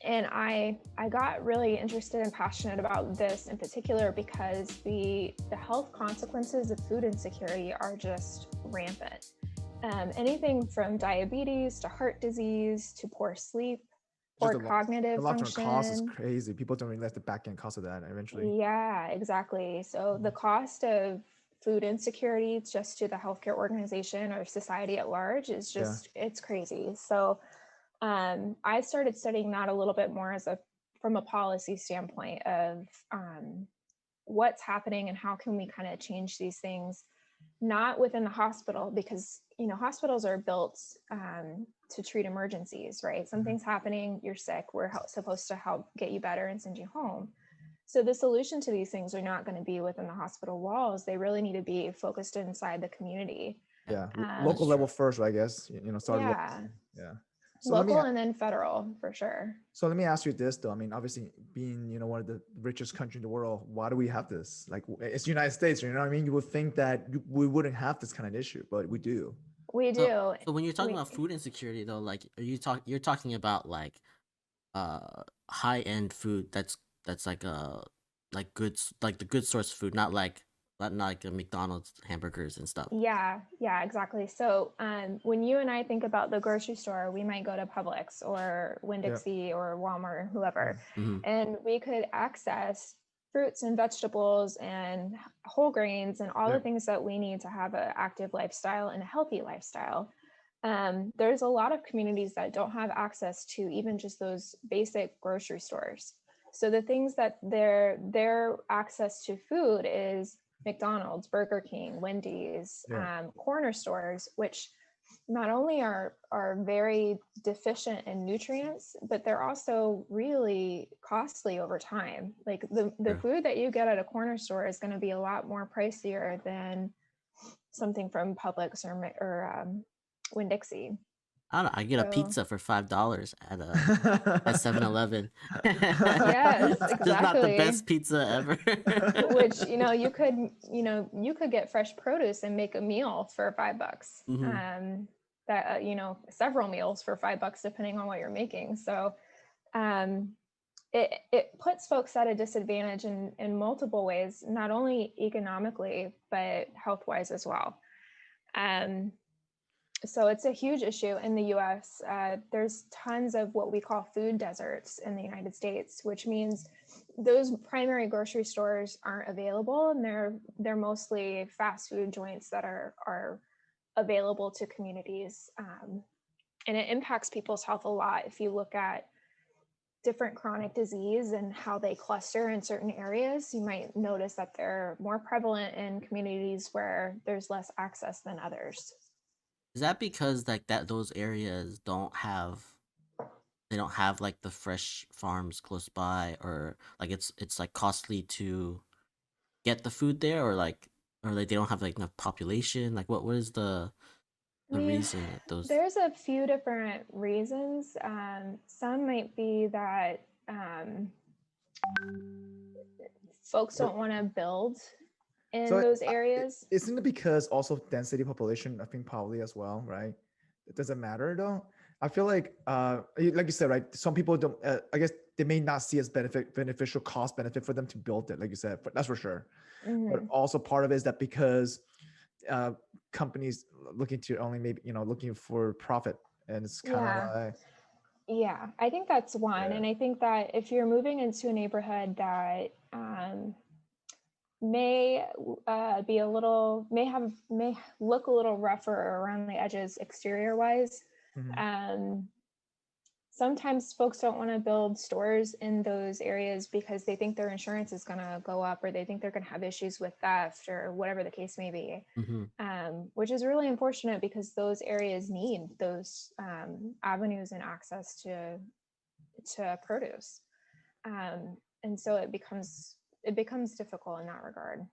And I got really interested and passionate about this in particular because the health consequences of food insecurity are just rampant. Anything from diabetes to heart disease to poor sleep, Just poor the cognitive long-term cost is function. crazy. People don't realize the back end cost of that eventually. Yeah, exactly. So the cost of food insecurity just to the healthcare organization or society at large is Yeah. just, it's crazy. So I started studying that a little bit more as a from a policy standpoint of what's happening and how can we kind of change these things, not within the hospital, because hospitals are built to treat emergencies, right? Mhm. Something's happening, you're sick, we're supposed to help get you better and send you home. So the solution to these things are not going to be within the hospital walls. They really need to be focused inside the community. Yeah, Yeah. Um, Local that's true. level first, I guess. Start local. yeah, Yeah. So let me local and then federal for sure. so let me ask you this though. I mean, obviously, being one of the richest country in the world, why do we have this? Like, it's the United States, you know what I mean? You would think that we wouldn't have this kind of issue, but we do. We So, do. so when you're talking We about food insecurity, though, like, you're talking about like high end food that's like goods, like the good source food, not like the McDonald's hamburgers and stuff. Yeah, exactly. So when you and I think about the grocery store, we might go to Publix or Yeah. Winn-Dixie or Walmart or whoever, Hmm. and we could access fruits and vegetables and whole grains and all Yeah. the things that we need to have an active lifestyle and a healthy lifestyle. There's a lot of communities that don't have access to even just those basic grocery stores. So the things that their access to food is McDonald's, Burger King, Wendy's, Yeah. corner stores, which not only are very deficient in nutrients, but they're also really costly over time. Like the True. food that you get at a corner store is going to be a lot more pricier than something from Publix or Winn-Dixie. I don't know. I get a So pizza for $5 at 7-Eleven. yes, It's just not the exactly. best pizza ever. Which you could get fresh produce and make a meal for $5. Hmm. That several meals for $5 depending on what you're making. So um, it puts folks at a disadvantage in multiple ways, not only economically but health wise as well. Um, so it's a huge issue in the US. There's tons of what we call food deserts in the United States, which means those primary grocery stores aren't available, and they're mostly fast food joints that are available to communities. And it impacts people's health a lot. If you look at different chronic disease and how they cluster in certain areas, you might notice that they're more prevalent in communities where there's less access than others. Is that because like that those areas they don't have like the fresh farms close by, or like it's like costly to get the food there, or like they don't have like enough population? Like what is I the mean, reason that those? there's a few different reasons. Some might be that folks Or- don't want to build in so those areas. isn't it because also density population, I think probably as well, right? It doesn't matter though. I feel like you said, right? Some people don't. I guess they may not see as beneficial cost benefit for them to build it, like you said. But that's for sure. But Mhm. also part of it is that because uh, companies looking to only maybe looking for profit, and it's kind of Yeah, like yeah, I think that's one. yeah, And I think that if you're moving into a neighborhood that may be a little, may look a little rougher around the edges exterior wise, mhm. um, sometimes folks don't want to build stores in those areas because they think their insurance is going to go up, or they think they're going to have issues with theft or whatever the case may be, Hmm. which is really unfortunate because those areas need those avenues and access to produce, and so it becomes difficult in that regard.